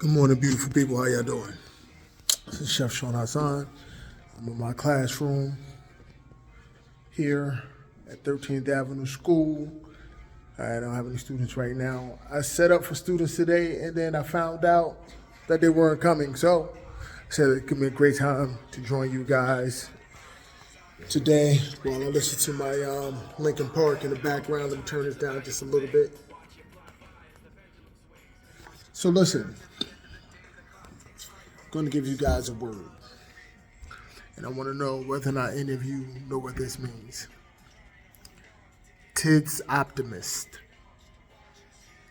Good morning, beautiful people. How y'all doing? This is Chef Hassan. I'm in my classroom here at 13th Avenue School. I don't have any students right now. I set up for students today, and then I found out that they weren't coming. So I said it could be a great time to join you guys today while I listen to my Lincoln Park in the background. Let me turn this down just a little bit. So listen. I'm going to give you guys a word. And I want to know whether or not any of you know what this means. Tidsoptimist.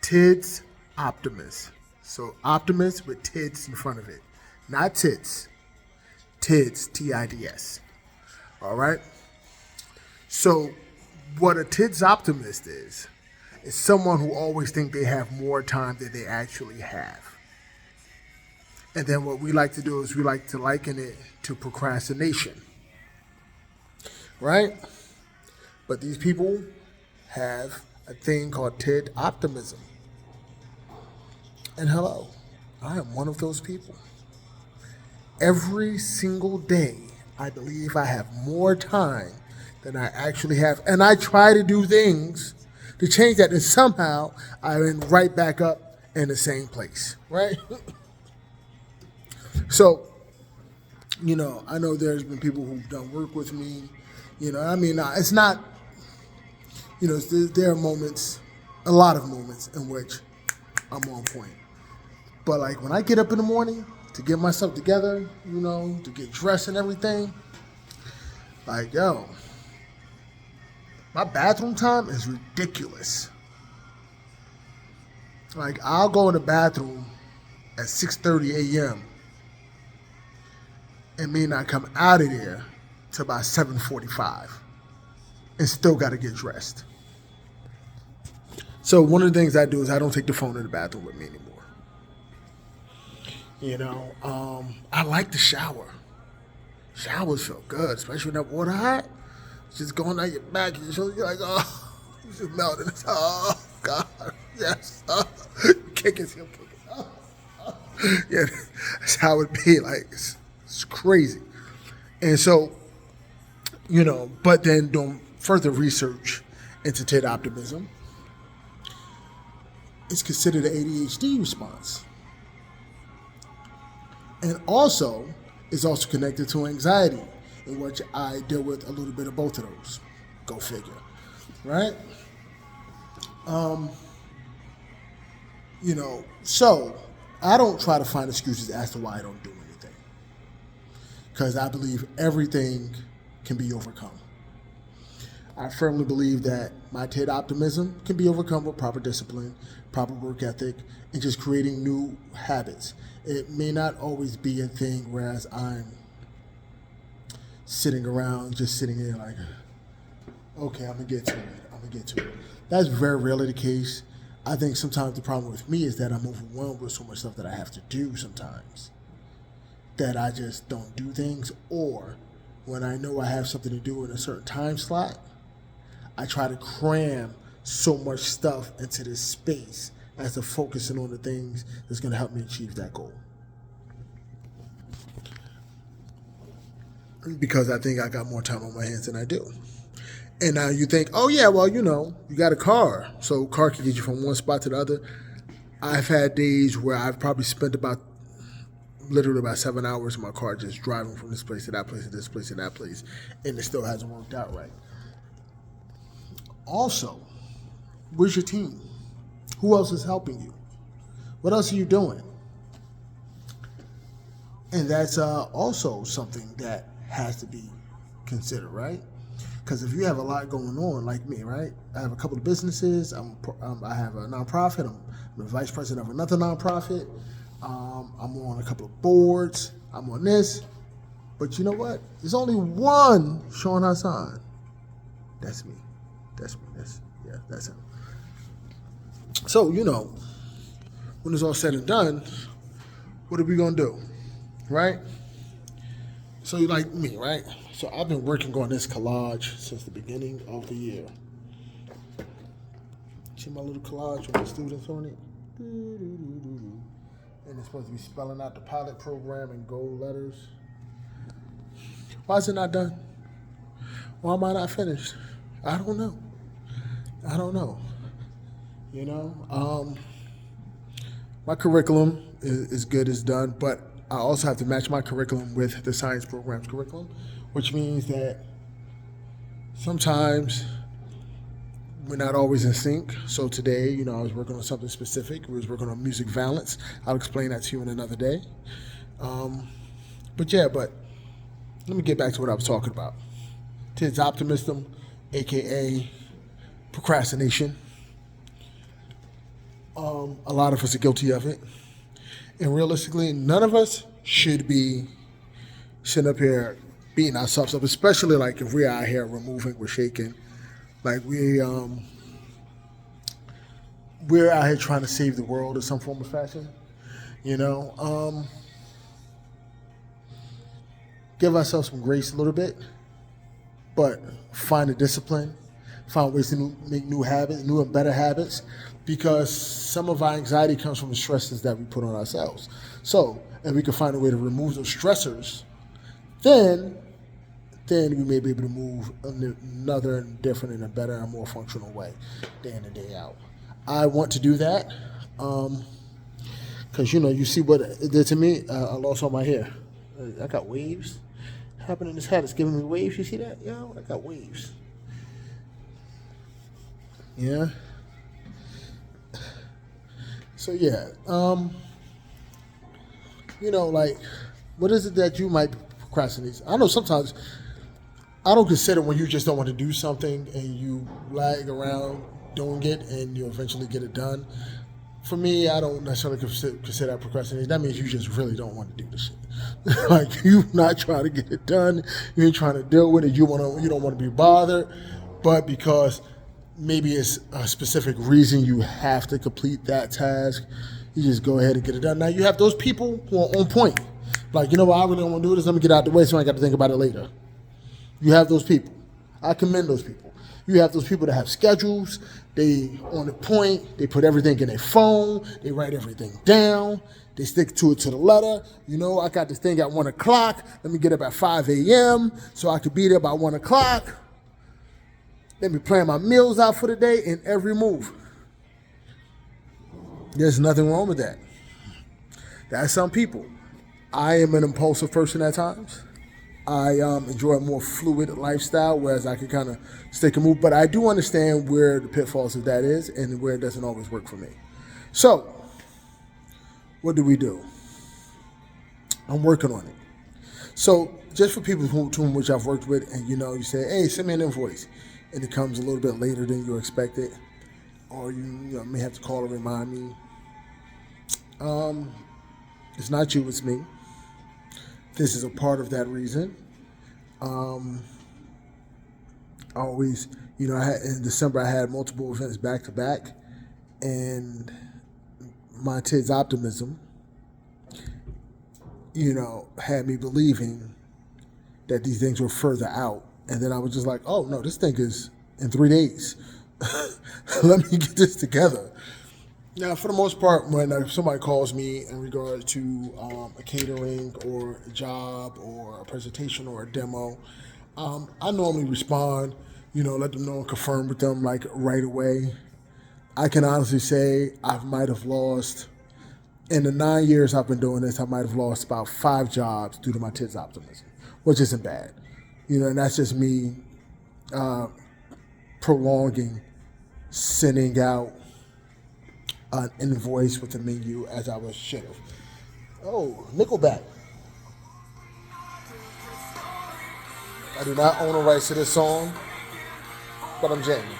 Tidsoptimist. So optimist with tids in front of it. Not tits. Tids, T-I-D-S. All right? So what a tidsoptimist is someone who always think they have more time than they actually have. And then what we like to do is we like to liken it to procrastination, right? But these people have a thing called tid optimism. And hello, I am one of those people. Every single day, I believe I have more time than I actually have. And I try to do things to change that, and somehow I end right back up in the same place, right? So, I know there's been people who've done work with me. It's not, there are moments, a lot of moments in which I'm on point. But like when I get up in the morning to get myself together, to get dressed and everything, like, my bathroom time is ridiculous. Like, I'll go in the bathroom at 6:30 a.m. and may not come out of there till about 7:45 and still got to get dressed. So one of the things I do is I don't take the phone in the bathroom with me anymore. I like to shower. Showers feel good, especially when that water hot. It's just going down your back and you're like, oh, you just melting. Oh, God, yes. Oh, kicking. Oh. Yeah, that's how it be. Like, it's crazy. And so, but then doing further research into tid optimism, it's considered an ADHD response. And also, it's also connected to anxiety, in which I deal with a little bit of both of those. Go figure, right? So I don't try to find excuses as to why I don't do anything, because I believe everything can be overcome. I firmly believe that my tid optimism can be overcome with proper discipline, proper work ethic, and just creating new habits. It may not always be a thing whereas I'm sitting around, just sitting there like, okay, I'm going to get to it. That's very rarely the case. I think sometimes the problem with me is that I'm overwhelmed with so much stuff that I have to do sometimes, that I just don't do things. Or when I know I have something to do in a certain time slot, I try to cram so much stuff into this space as to focusing on the things that's going to help me achieve that goal. Because I think I got more time on my hands than I do. And now you think, oh yeah, well, you got a car, so a car can get you from one spot to the other. I've had days where I've probably spent literally about 7 hours in my car just driving from this place to that place to this place to that place, and it still hasn't worked out right. Also, where's your team? Who else is helping you? What else are you doing? And that's also something that has to be considered, right? Because if you have a lot going on, like me, right? I have a couple of businesses. I have a nonprofit. I'm the vice president of another nonprofit. I'm on a couple of boards. I'm on this. But you know what? There's only one Sean Hassan. That's me. That's him. So, when it's all said and done, what are we going to do? Right? So you like me, right? So I've been working on this collage since the beginning of the year. See my little collage with the students on it? And and it's supposed to be spelling out the pilot program in gold letters. Why is it not done? Why am I not finished? I don't know. You know, my curriculum is good, is done, but I also have to match my curriculum with the science program's curriculum, which means that sometimes we're not always in sync. So today, you know, I was working on something specific. We was working on music balance. I'll explain that to you in another day. But let me get back to what I was talking about. Tidsoptimism, aka procrastination. A lot of us are guilty of it. And realistically, none of us should be sitting up here beating ourselves up, especially like if we're out here, we're moving, we're shaking. Like we're out here trying to save the world in some form of fashion. You know, give ourselves some grace a little bit, but find a discipline, find ways to make new habits, new and better habits, because some of our anxiety comes from the stresses that we put on ourselves. So if we can find a way to remove those stressors, then we may be able to move another and different and a better and more functional way, day in and day out. I want to do that because, you know, you see what it did to me. I lost all my hair. I got waves happening in this hat. It's giving me waves. You see that? Yo, I got waves. Yeah. So, yeah. You know, like, what is it that you might procrastinate? I know sometimes I don't consider when you just don't want to do something and you lag around doing it and you eventually get it done. For me, I don't necessarily consider that procrastination. That means you just really don't want to do the shit. Like, you're not trying to get it done. You ain't trying to deal with it. You don't want to be bothered. But because maybe it's a specific reason you have to complete that task, you just go ahead and get it done. Now, you have those people who are on point. Like, you know what, I really don't want to do this. Let me get out the way so I got to think about it later. You have those people. I commend those people. You have those people that have schedules. They on the point. They put everything in their phone. They write everything down. They stick to it to the letter. You know, I got this thing at 1 o'clock. Let me get up at 5 a.m. so I could be there by 1 o'clock. Let me plan my meals out for the day in every move. There's nothing wrong with that. That's some people. I am an impulsive person at times. I enjoy a more fluid lifestyle, whereas I can kind of stick and move. But I do understand where the pitfalls of that is and where it doesn't always work for me. So, what do? I'm working on it. So, just for people to which I've worked with, and you know, you say, hey, send me an invoice, and it comes a little bit later than you expected, or you may have to call and remind me. It's not you, it's me. This is a part of that reason. Always, you know, in December I had multiple events back to back, and my Tidsoptimism, you know, had me believing that these things were further out. And then I was just like, oh no, this thing is in 3 days. Let me get this together. Now, for the most part, when somebody calls me in regards to a catering or a job or a presentation or a demo, I normally respond, you know, let them know and confirm with them like right away. I can honestly say I might have lost, in the 9 years I've been doing this, I might have lost about 5 jobs due to my Tidsoptimism, which isn't bad. You know, and that's just me prolonging sending out an invoice with the menu as I should have. Oh, Nickelback. I do not own the rights to this song, but I'm jamming.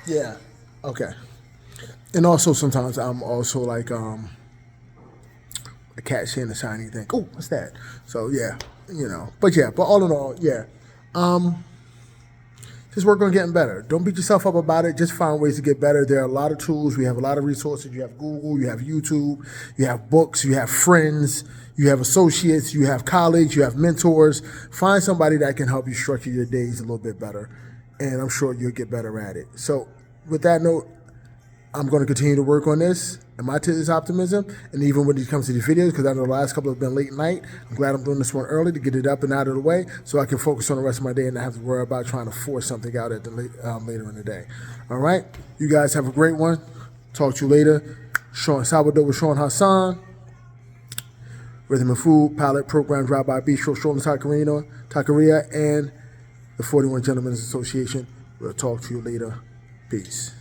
Yeah, okay. And also sometimes I'm also like a cat seeing a shiny thing. Oh, what's that? So yeah, you know. But all in all, yeah. just work on getting better. Don't beat yourself up about it. Just find ways to get better. There are a lot of tools. We have a lot of resources. You have Google, you have YouTube, you have books, you have friends, you have associates, you have colleagues, you have mentors. Find somebody that can help you structure your days a little bit better, and I'm sure you'll get better at it. So with that note, I'm going to continue to work on this and my Tids optimism. And even when it comes to these videos, because I know the last couple have been late night, I'm glad I'm doing this one early to get it up and out of the way so I can focus on the rest of my day and not have to worry about trying to force something out at the later in the day. All right? You guys have a great one. Talk to you later. Sean Salvador with Sean Hassan. Rhythm and Food, Pilot Program, Drive By Bistro, Sean Taqueria, and the 41 Gentlemen's Association. We'll talk to you later. Peace.